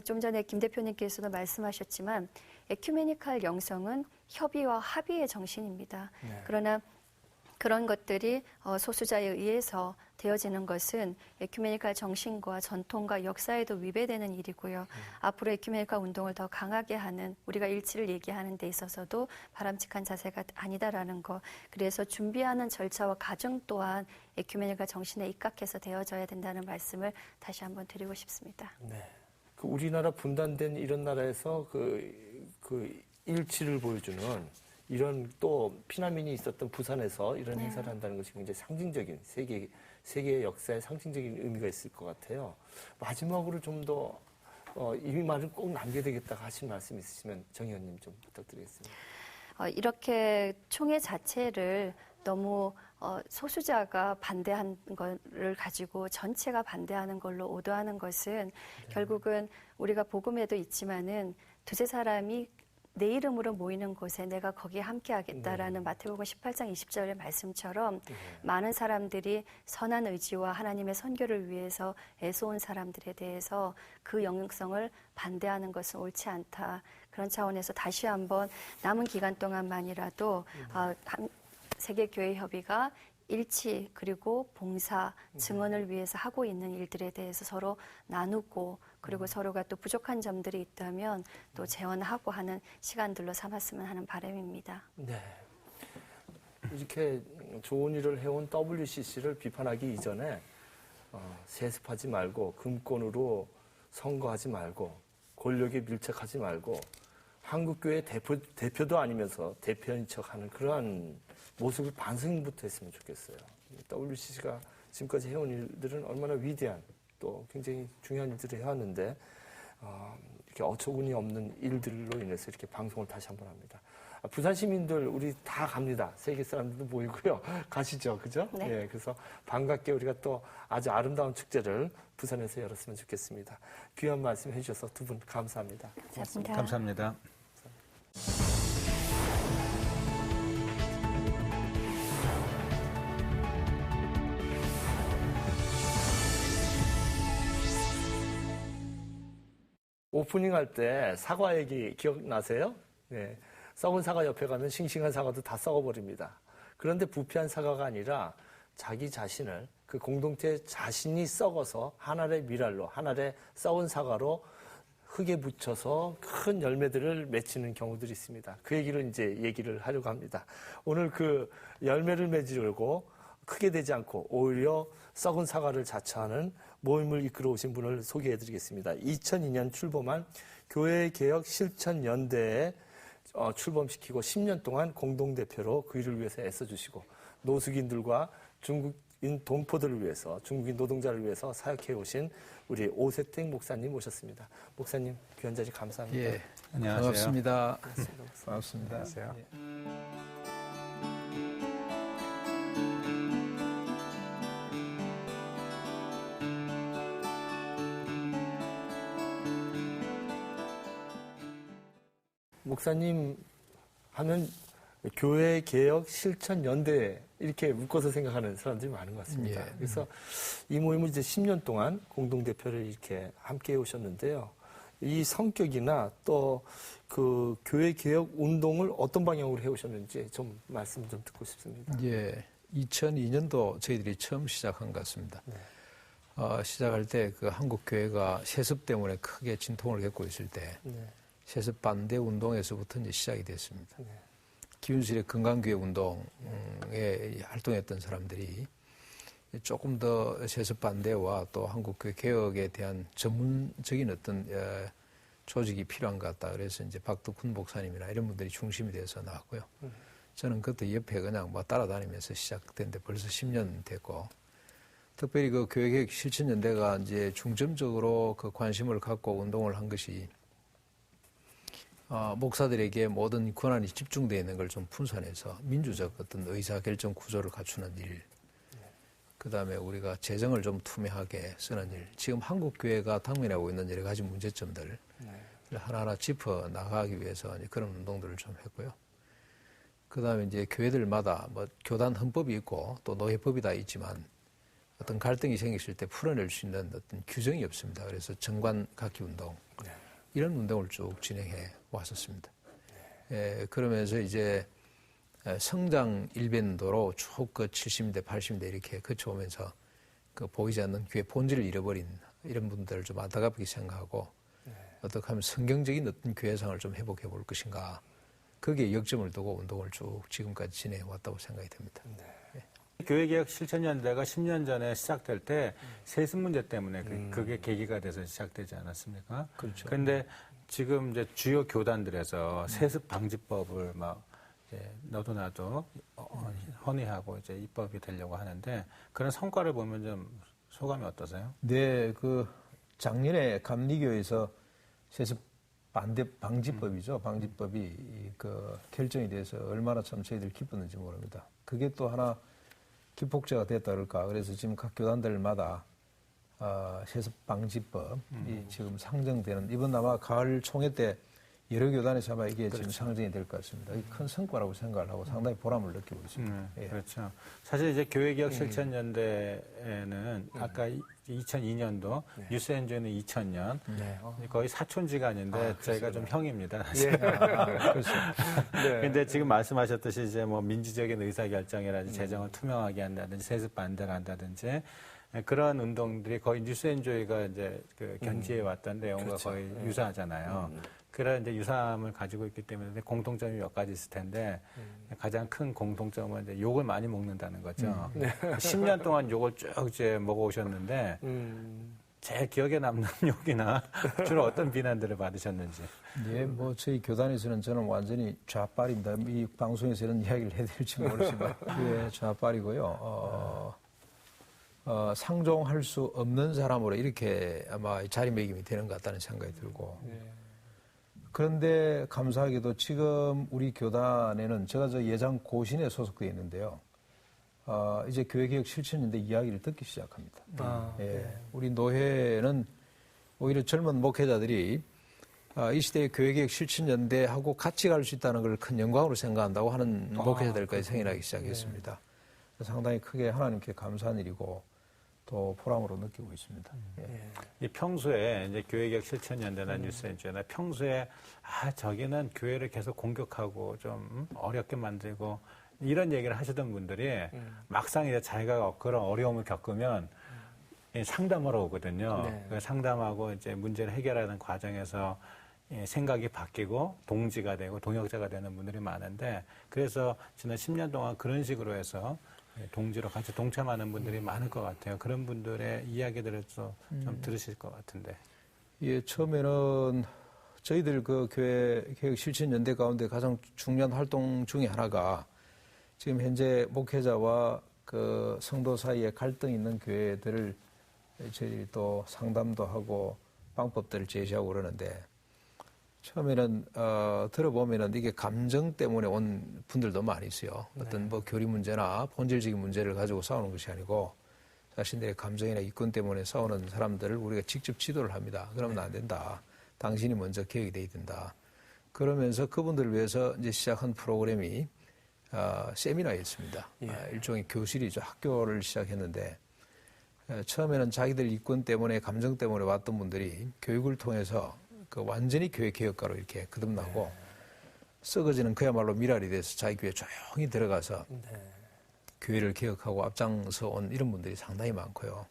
좀 전에 김 대표님께서도 말씀하셨지만 에큐메니칼 영성은 협의와 합의의 정신입니다. 그러나 그런 것들이 소수자에 의해서 되어지는 것은 에큐메니칼 정신과 전통과 역사에도 위배되는 일이고요. 앞으로 에큐메니칼 운동을 더 강하게 하는 우리가 일치를 얘기하는 데 있어서도 바람직한 자세가 아니다라는 것. 그래서 준비하는 절차와 과정 또한 에큐메니칼 정신에 입각해서 되어져야 된다는 말씀을 다시 한번 드리고 싶습니다. 네. 그 우리나라 분단된 이런 나라에서 그 일치를 보여주는 이런 또 피난민이 있었던 부산에서 이런 행사를 한다는 것이 굉장히 상징적인 세계의 역사에 상징적인 의미가 있을 것 같아요. 마지막으로 좀 더 이 말을 꼭 남겨야 되겠다 하신 말씀 있으시면 정 의원님 좀 부탁드리겠습니다. 이렇게 총회 자체를 너무 소수자가 반대한 거를 가지고 전체가 반대하는 걸로 오도하는 것은 결국은 우리가 복음에도 있지만은 두세 사람이 내 이름으로 모이는 곳에 내가 거기에 함께하겠다라는 마태복음 18장 20절의 말씀처럼 많은 사람들이 선한 의지와 하나님의 선교를 위해서 애써온 사람들에 대해서 그 영향성을 반대하는 것은 옳지 않다. 그런 차원에서 다시 한번 남은 기간 동안만이라도 세계교회협의가 일치 그리고 봉사, 증언을 위해서 하고 있는 일들에 대해서 서로 나누고 그리고 서로가 또 부족한 점들이 있다면 또 재원하고 하는 시간들로 삼았으면 하는 바람입니다. 네. 이렇게 좋은 일을 해온 WCC를 비판하기 이전에 세습하지 말고 금권으로 선거하지 말고 권력에 밀착하지 말고 한국교회 대표도 아니면서 대표인 척하는 그러한 모습을 반성부터 했으면 좋겠어요. WCC가 지금까지 해온 일들은 얼마나 위대한 또 굉장히 중요한 일들을 해왔는데 이렇게 어처구니 없는 일들로 인해서 이렇게 방송을 다시 한번 합니다. 부산 시민들 우리 다 갑니다. 세계 사람들도 모이고요. 가시죠. 그죠? 네. 예, 그래서 반갑게 우리가 또 아주 아름다운 축제를 부산에서 열었으면 좋겠습니다. 귀한 말씀 해주셔서 두 분 감사합니다. 감사합니다. 감사합니다. 오프닝 할 때 사과 얘기 기억나세요? 네. 썩은 사과 옆에 가면 싱싱한 사과도 다 썩어버립니다. 그런데 부패한 사과가 아니라 자기 자신을 그 공동체 자신이 썩어서 한 알의 밀알로 한 알의 썩은 사과로 흙에 묻혀서 큰 열매들을 맺히는 경우들이 있습니다. 그 얘기를 하려고 합니다. 오늘 그 열매를 맺으려고 크게 되지 않고 오히려 썩은 사과를 자처하는 모임을 이끌어 오신 분을 소개해드리겠습니다. 2002년 출범한 교회개혁 실천연대에 출범시키고 10년 동안 공동대표로 그 일을 위해서 애써주시고 노숙인들과 중국인 동포들을 위해서 중국인 노동자를 위해서 사역해 오신 우리 오세택 목사님 모셨습니다. 목사님 귀한 자리 감사합니다. 예, 안녕하세요. 반갑습니다. 반갑습니다. 반갑습니다. 목사님 하면 교회 개혁 실천 연대 이렇게 묶어서 생각하는 사람들이 많은 것 같습니다. 예. 그래서 이 모임을 이제 10년 동안 공동 대표를 이렇게 함께 해 오셨는데요. 이 성격이나 또 그 교회 개혁 운동을 어떤 방향으로 해 오셨는지 좀 말씀 좀 듣고 싶습니다. 예, 2002년도 저희들이 처음 시작한 것 같습니다. 네. 시작할 때 그 한국 교회가 세습 때문에 크게 진통을 겪고 있을 때 네. 세습 반대 운동에서부터 이제 시작이 됐습니다. 네. 기운실의 건강교회 운동에 활동했던 사람들이 조금 더 세습 반대와 또 한국교회 개혁에 대한 전문적인 어떤 조직이 필요한 것 같다. 그래서 이제 박덕훈 목사님이나 이런 분들이 중심이 돼서 나왔고요. 저는 그것도 옆에 그냥 뭐 따라다니면서 시작된데 벌써 10년 됐고, 특별히 그 교회개혁 실천연대가 이제 중점적으로 그 관심을 갖고 운동을 한 것이 목사들에게 모든 권한이 집중되어 있는 걸 좀 분산해서 민주적 어떤 의사결정 구조를 갖추는 일, 그 다음에 우리가 재정을 좀 투명하게 쓰는 일, 지금 한국교회가 당면하고 있는 여러 가지 문제점들을 하나하나 짚어 나가기 위해서 이제 그런 운동들을 좀 했고요. 그 다음에 이제 교회들마다 뭐 교단 헌법이 있고 또 노예법이 다 있지만 어떤 갈등이 생겼을 때 풀어낼 수 있는 어떤 규정이 없습니다. 그래서 정관 각기 운동, 이런 운동을 쭉 진행해 왔었습니다. 그러면서 이제 성장 일변도로 쭉 그 70대, 80대 이렇게 거쳐오면서 그 보이지 않는 교회 본질을 잃어버린 이런 분들을 좀 안타깝게 생각하고 어떻게 하면 성경적인 어떤 교회상을 좀 회복해 볼 것인가, 거기에 역점을 두고 운동을 쭉 지금까지 진행해 왔다고 생각이 됩니다. 교회개혁 실천연대가 10년 전에 시작될 때 세습 문제 때문에 그게 계기가 돼서 시작되지 않았습니까? 그렇죠. 그런데 지금 이제 주요 교단들에서 세습 방지법을 막 이제 너도 나도 헌의하고 이제 입법이 되려고 하는데, 그런 성과를 보면 좀 소감이 어떠세요? 네, 그 작년에 감리교에서 세습 반대 방지법이죠. 방지법이 그 결정이 돼서 얼마나 참 저희들 기뻤는지 모릅니다. 그게 또 하나 기폭제가 됐다 그럴까. 그래서 지금 각 교단들마다 세습 방지법이 지금 상정되는, 이번 아마 가을 총회 때 여러 교단에서 아마 이게 지금 상정이 될 것 같습니다. 이게 큰 성과라고 생각을 하고 상당히 보람을 느끼고 있습니다. 예. 그렇죠. 사실 이제 교회개혁 실천연대에는 아까 2002년도 뉴스엔조는 2000년 거의 사촌지간인데 저희가 좀 형입니다. 사실. 그렇습니다. 근데 지금 말씀하셨듯이 이제 뭐 민주적인 의사결정이라든지 재정을 투명하게 한다든지 세습 반대를 한다든지 그런 운동들이 거의 뉴스엔조이가 이제 그 견지해 왔던 내용과 거의 유사하잖아요. 그런 이제 유사함을 가지고 있기 때문에 공통점이 몇 가지 있을 텐데 가장 큰 공통점은 이제 욕을 많이 먹는다는 거죠. 10년 동안 욕을 쭉 이제 먹어오셨는데 제일 기억에 남는 욕이나 주로 어떤 비난들을 받으셨는지. 예, 뭐 저희 교단에서는 저는 완전히 좌빨입니다. 이 방송에서 이런 이야기를 해드릴지 모르지만 예, 좌빨이고요. 상종할 수 없는 사람으로 이렇게 아마 자리매김이 되는 것 같다는 생각이 들고. 그런데 감사하게도 지금 우리 교단에는 제가 저 예장 고신에 소속되어 있는데요. 이제 교회개혁 실천연대 이야기를 듣기 시작합니다. 예, 우리 노회는 오히려 젊은 목회자들이 이 시대의 교회개혁 실천연대하고 같이 갈 수 있다는 걸 큰 영광으로 생각한다고 하는 목회자들까지 생겨나기 시작했습니다. 상당히 크게 하나님께 감사한 일이고 또 보람으로 느끼고 있습니다. 이 평소에 이제 교회개혁 실천연대나 뉴스엔조나 평소에 저기는 교회를 계속 공격하고 좀 어렵게 만들고 이런 얘기를 하시던 분들이 막상 이제 자기가 그런 어려움을 겪으면 상담하러 오거든요. 그 상담하고 이제 문제를 해결하는 과정에서 생각이 바뀌고 동지가 되고 동역자가 되는 분들이 많은데 그래서 지난 10년 동안 그런 식으로 해서 동지로 같이 동참하는 분들이 많을 것 같아요. 그런 분들의 이야기들을 좀 들으실 것 같은데. 예, 처음에는 저희들 그 교회 개혁 실천연대 가운데 가장 중요한 활동 중에 하나가 지금 현재 목회자와 그 성도 사이에 갈등이 있는 교회들을 저희들이 또 상담도 하고 방법들을 제시하고 그러는데 처음에는 들어보면은 이게 감정 때문에 온 분들도 많이 있어요. 어떤 뭐 교리 문제나 본질적인 문제를 가지고 싸우는 것이 아니고 자신들의 감정이나 이권 때문에 싸우는 사람들을 우리가 직접 지도를 합니다. 그러면 안 된다. 당신이 먼저 개혁이 돼야 된다. 그러면서 그분들을 위해서 이제 시작한 프로그램이 세미나였습니다. 일종의 교실이죠. 학교를 시작했는데 처음에는 자기들 이권 때문에 감정 때문에 왔던 분들이 교육을 통해서 그 완전히 교회 개혁가로 이렇게 거듭나고 썩어지는 그야말로 미랄이 돼서 자기 교회에 조용히 들어가서 교회를 개혁하고 앞장서 온 이런 분들이 상당히 많고요.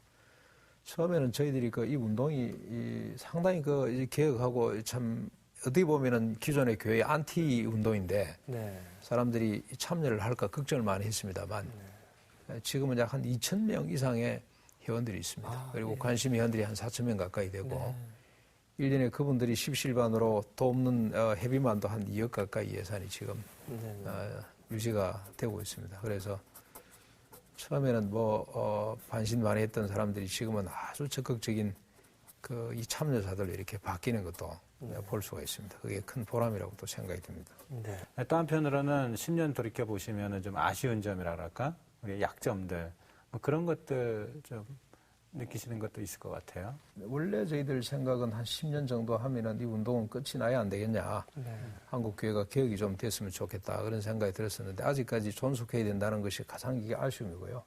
처음에는 저희들이 이 운동이 상당히 이제 개혁하고 참 어떻게 보면은 기존의 교회 안티 운동인데 사람들이 참여를 할까 걱정을 많이 했습니다만 지금은 약 한 2,000명 이상의 회원들이 있습니다. 그리고 관심 회원들이 한 4,000명 가까이 되고 1년에 그분들이 십시일반으로 돕는 회비만도 한 2억 가까이 예산이 지금 유지가 되고 있습니다. 그래서 처음에는 반신반의했던 사람들이 지금은 아주 적극적인 이 참여자들로 이렇게 바뀌는 것도 볼 수가 있습니다. 그게 큰 보람이라고 또 생각이 듭니다. 또 한편으로는 10년 돌이켜 보시면은 좀 아쉬운 점이라 할까, 우리 약점들 뭐 그런 것들 좀 느끼시는 것도 있을 것 같아요. 원래 저희들 생각은 한 10년 정도 하면은 이 운동은 끝이 나야 안 되겠냐. 한국 교회가 개혁이 좀 됐으면 좋겠다. 그런 생각이 들었었는데 아직까지 존속해야 된다는 것이 가장 이게 아쉬움이고요.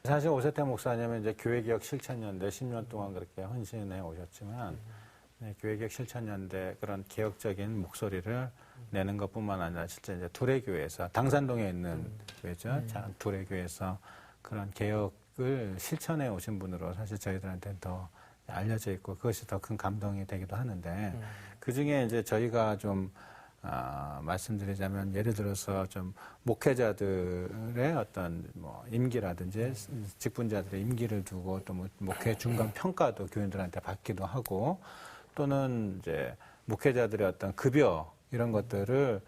사실 오세태 목사님은 이제 교회개혁 실천연대 10년 동안 그렇게 헌신해 오셨지만 교회개혁 실천연대 그런 개혁적인 목소리를 내는 것뿐만 아니라 실제 이제 두레교회에서 당산동에 있는 교회죠. 두레교회에서 그런 개혁을 실천해 오신 분으로 사실 저희들한테는 더 알려져 있고 그것이 더 큰 감동이 되기도 하는데 그 중에 이제 저희가 좀 말씀드리자면 예를 들어서 좀 목회자들의 어떤 임기라든지 직분자들의 임기를 두고 또 목회 중간 평가도 교인들한테 받기도 하고 또는 이제 목회자들의 어떤 급여 이런 것들을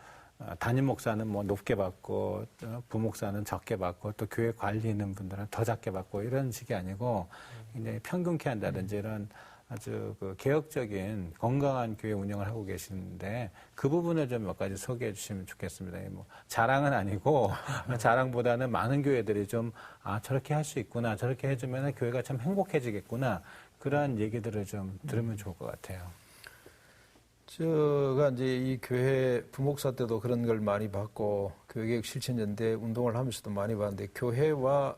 담임 목사는 높게 받고 부목사는 적게 받고 또 교회 관리 있는 분들은 더 작게 받고 이런 식이 아니고 굉장히 평균케 한다든지 이런 아주 개혁적인 건강한 교회 운영을 하고 계시는데 그 부분을 좀 몇 가지 소개해 주시면 좋겠습니다. 자랑은 아니고 자랑보다는 많은 교회들이 좀 저렇게 할 수 있구나 저렇게 해주면 교회가 참 행복해지겠구나 그런 얘기들을 좀 들으면 좋을 것 같아요. 제가 이제 이 교회 부목사 때도 그런 걸 많이 받고 교회개혁 실천연대 운동을 하면서도 많이 봤는데 교회와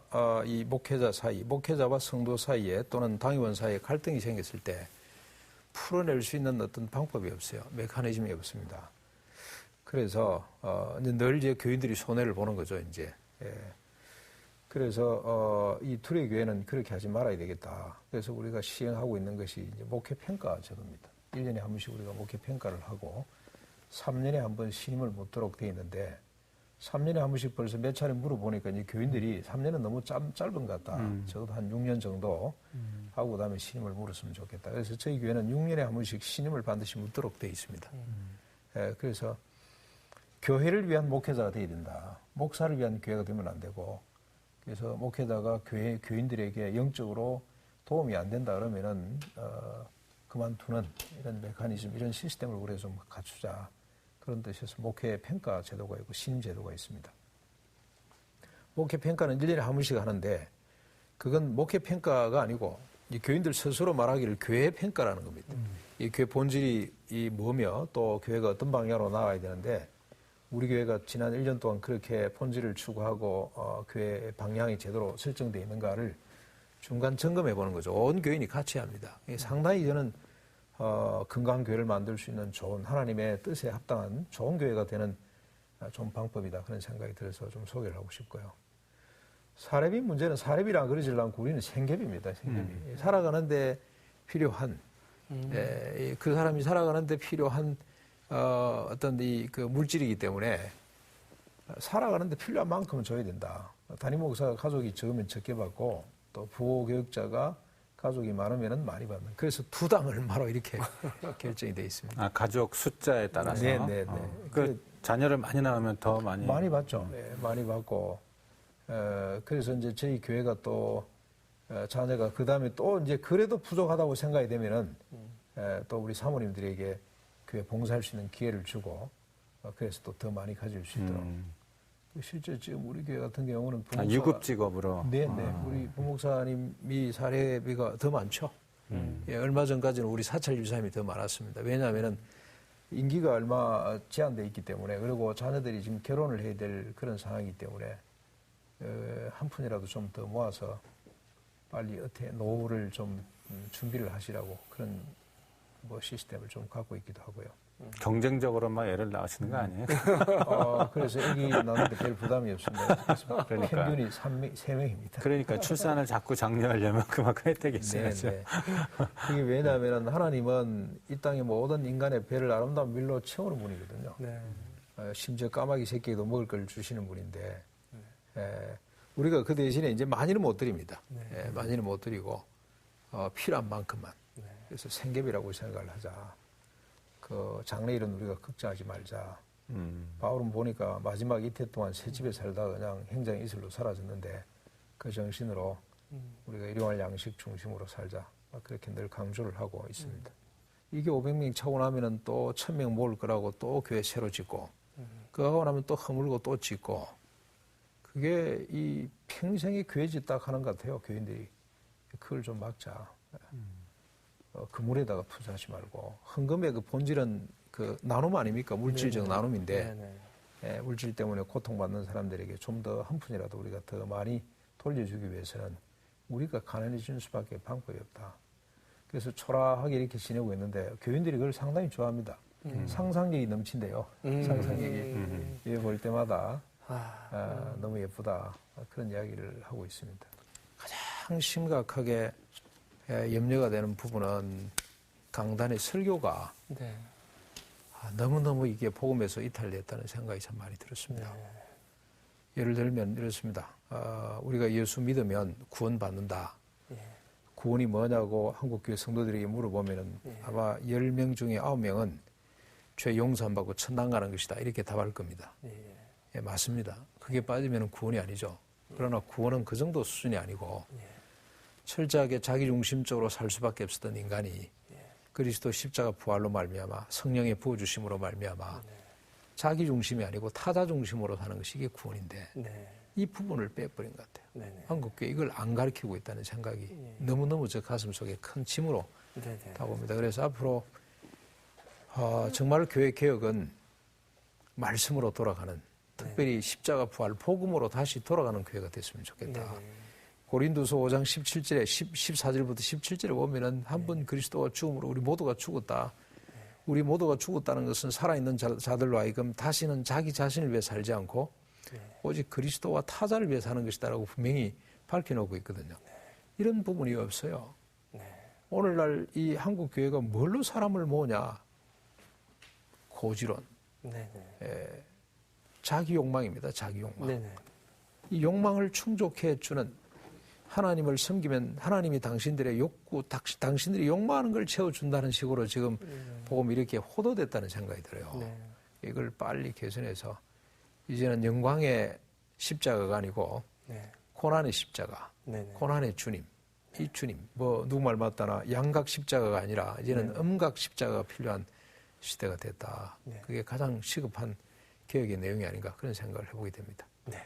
이 목회자 사이, 목회자와 성도 사이에 또는 당의원 사이에 갈등이 생겼을 때 풀어낼 수 있는 어떤 방법이 없어요. 메커니즘이 없습니다. 그래서 이제 늘 이제 교인들이 손해를 보는 거죠, 이제. 예. 그래서 이 둘의 교회는 그렇게 하지 말아야 되겠다. 그래서 우리가 시행하고 있는 것이 이제 목회 평가 제도입니다. 1년에 한 번씩 우리가 목회 평가를 하고 3년에 한 번 신임을 묻도록 돼 있는데 3년에 한 번씩 벌써 몇 차례 물어보니까 이제 교인들이 3년은 너무 짧은 것 같다. 적어도 한 6년 정도 하고 그다음에 신임을 물었으면 좋겠다. 그래서 저희 교회는 6년에 한 번씩 신임을 반드시 묻도록 되어 있습니다. 그래서 교회를 위한 목회자가 되어야 된다. 목사를 위한 교회가 되면 안 되고, 그래서 목회자가 교인들에게 영적으로 도움이 안 된다 그러면은 그만두는 이런 메커니즘, 이런 시스템을 우리가 좀 갖추자. 그런 뜻에서 목회 평가 제도가 있고 신임 제도가 있습니다. 목회 평가는 1년에 한 번씩 하는데, 그건 목회 평가가 아니고 이 교인들 스스로 말하기를 교회 평가라는 겁니다. 이 교회 본질이 뭐며 또 교회가 어떤 방향으로 나가야 되는데, 우리 교회가 지난 1년 동안 그렇게 본질을 추구하고 교회의 방향이 제대로 설정되어 있는가를 중간 점검해 보는 거죠. 온 교인이 같이 합니다. 상당히 저는 건강한 교회를 만들 수 있는 좋은 하나님의 뜻에 합당한 좋은 교회가 되는 좋은 방법이다. 그런 생각이 들어서 좀 소개를 하고 싶고요. 사례비 문제는 사례비랑 그러지를 않고 우리는 생계비입니다. 생계비. 살아가는데 필요한 그 사람이 살아가는데 필요한 어떤 그 물질이기 때문에 살아가는데 필요한 만큼은 줘야 된다. 담임 목사가 가족이 적으면 적게 받고 또 부호 교육자가 가족이 많으면 많이 받는. 그래서 두 당 얼마로 이렇게 결정이 되어 있습니다. 아, 가족 숫자에 따라서. 네. 그 자녀를 많이 낳으면 더 많이 받죠. 네, 많이 받고. 그래서 이제 저희 교회가 또 자녀가 그 다음에 또 이제 그래도 부족하다고 생각이 되면은 또 우리 사모님들에게 교회 봉사할 수 있는 기회를 주고 그래서 또 더 많이 가질 수 있도록. 실제 지금 우리 교회 같은 경우는 부목사, 유급 직업으로. 네. 우리 부목사님이 사례비가 더 많죠. 예, 얼마 전까지는 우리 사찰 유사님이 더 많았습니다. 왜냐하면은 임기가 얼마 제한돼 있기 때문에, 그리고 자녀들이 지금 결혼을 해야 될 그런 상황이기 때문에 한 푼이라도 좀 더 모아서 빨리 노후를 좀 준비를 하시라고 그런 시스템을 좀 갖고 있기도 하고요. 경쟁적으로 막 애를 낳으시는 거 아니에요? 그래서 애기 낳는데 별 부담이 없습니다. 그러니까. 평균이 3명입니다. 그러니까 출산을 자꾸 장려하려면 그만큼 혜택이 있어야죠. 네. 그게 왜냐하면 하나님은 이 땅에 모든 인간의 배를 아름다운 밀로 채우는 분이거든요. 네. 심지어 까마귀 새끼에도 먹을 걸 주시는 분인데, 우리가 그 대신에 이제 많이는 못 드립니다. 많이는 못 드리고 필요한 만큼만. 그래서 생계비라고 생각을 하자. 그 장래일은 우리가 걱정하지 말자. 바울은 보니까 마지막 이태 동안 새 집에 살다가 그냥 행장 이슬로 사라졌는데, 그 정신으로 우리가 일용할 양식 중심으로 살자. 그렇게 늘 강조를 하고 있습니다. 이게 500명 차고 나면은 또 1000명 모을 거라고 또 교회 새로 짓고, 그거 하고 나면 또 허물고 또 짓고, 그게 이 평생에 교회 짓다 하는 것 같아요, 교인들이. 그걸 좀 막자. 그물에다가 투자하지 말고, 헌금의 그 본질은 그 나눔 아닙니까? 물질적 나눔인데, 물질 때문에 고통받는 사람들에게 좀 더 한 푼이라도 우리가 더 많이 돌려주기 위해서는 우리가 가난해지는 수밖에 방법이 없다. 그래서 초라하게 이렇게 지내고 있는데 교인들이 그걸 상당히 좋아합니다. 상상력이 넘친대요. 상상력이. 예, 볼 때마다 너무 예쁘다. 그런 이야기를 하고 있습니다. 가장 심각하게 염려가 되는 부분은 강단의 설교가 너무너무 이게 복음에서 이탈됐다는 생각이 참 많이 들었습니다. 예를 들면 이렇습니다. 우리가 예수 믿으면 구원받는다. 구원이 뭐냐고 한국교회 성도들에게 물어보면은 아마 10명 중에 9명은 죄 용서받고 천당 가는 것이다. 이렇게 답할 겁니다. 예, 맞습니다. 그게 빠지면 구원이 아니죠. 그러나 구원은 그 정도 수준이 아니고 철저하게 자기중심적으로 살 수밖에 없었던 인간이 그리스도 십자가 부활로 말미암아 성령의 부어주심으로 말미암아 자기중심이 아니고 타자중심으로 사는 것이 이게 구원인데 이 부분을 빼버린 것 같아요. 한국교회 이걸 안 가르치고 있다는 생각이 너무너무 저 가슴 속에 큰 짐으로 다가옵니다. 그래서 앞으로 정말 교회 개혁은 말씀으로 돌아가는, 특별히 십자가 부활 복음으로 다시 돌아가는 교회가 됐으면 좋겠다. 고린도서 5장 17절에 14절부터 17절에 보면은 한 번 그리스도가 죽음으로 우리 모두가 죽었다. 우리 모두가 죽었다는 것은 살아있는 자들로 하여금 다시는 자기 자신을 위해 살지 않고 오직 그리스도와 타자를 위해 사는 것이다라고 분명히 밝혀놓고 있거든요. 이런 부분이 없어요. 오늘날 이 한국 교회가 뭘로 사람을 모으냐? 고지론. 자기 욕망입니다. 자기 욕망. 네네. 이 욕망을 충족해 주는 하나님을 섬기면 하나님이 당신들의 욕구, 당신들이 욕망하는 걸 채워준다는 식으로 지금 복음이 이렇게 호도됐다는 생각이 들어요. 네. 이걸 빨리 개선해서 이제는 영광의 십자가가 아니고 네. 고난의 십자가, 네네. 고난의 주님, 이 주님, 뭐 누구 말 맞다나 양각 십자가가 아니라 이제는 음각 십자가가 필요한 시대가 됐다. 네. 그게 가장 시급한 개혁의 내용이 아닌가 그런 생각을 해보게 됩니다. 네.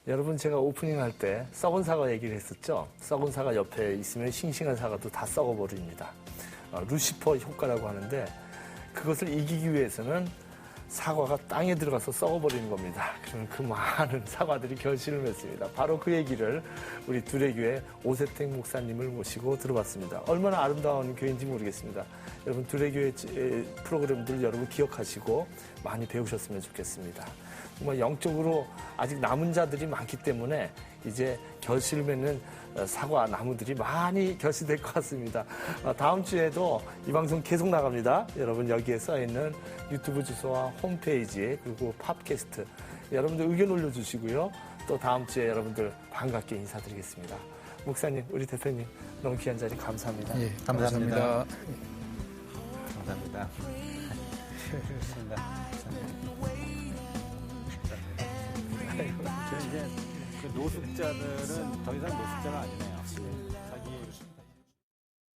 여러분 제가 오프닝 할 때 썩은 사과 얘기를 했었죠. 썩은 사과 옆에 있으면 싱싱한 사과도 다 썩어버립니다. 루시퍼 효과라고 하는데 그것을 이기기 위해서는 사과가 땅에 들어가서 썩어버리는 겁니다. 그러면 그 많은 사과들이 결실을 맺습니다. 바로 그 얘기를 우리 두레교회 오세택 목사님을 모시고 들어봤습니다. 얼마나 아름다운 교회인지 모르겠습니다. 여러분 두레교회 프로그램들 여러분 기억하시고 많이 배우셨으면 좋겠습니다. 정말 영적으로 아직 남은 자들이 많기 때문에 이제 결실 맺는 사과 나무들이 많이 결실될 것 같습니다. 다음 주에도 이 방송 계속 나갑니다. 여러분 여기에 써있는 유튜브 주소와 홈페이지 그리고 팟캐스트 여러분들 의견 올려주시고요. 또 다음 주에 여러분들 반갑게 인사드리겠습니다. 목사님, 우리 대표님 너무 귀한 자리 감사합니다. 예, 감사합니다. 감사합니다. 이제 그 노숙자들은 더 이상 노숙자가 아니네요.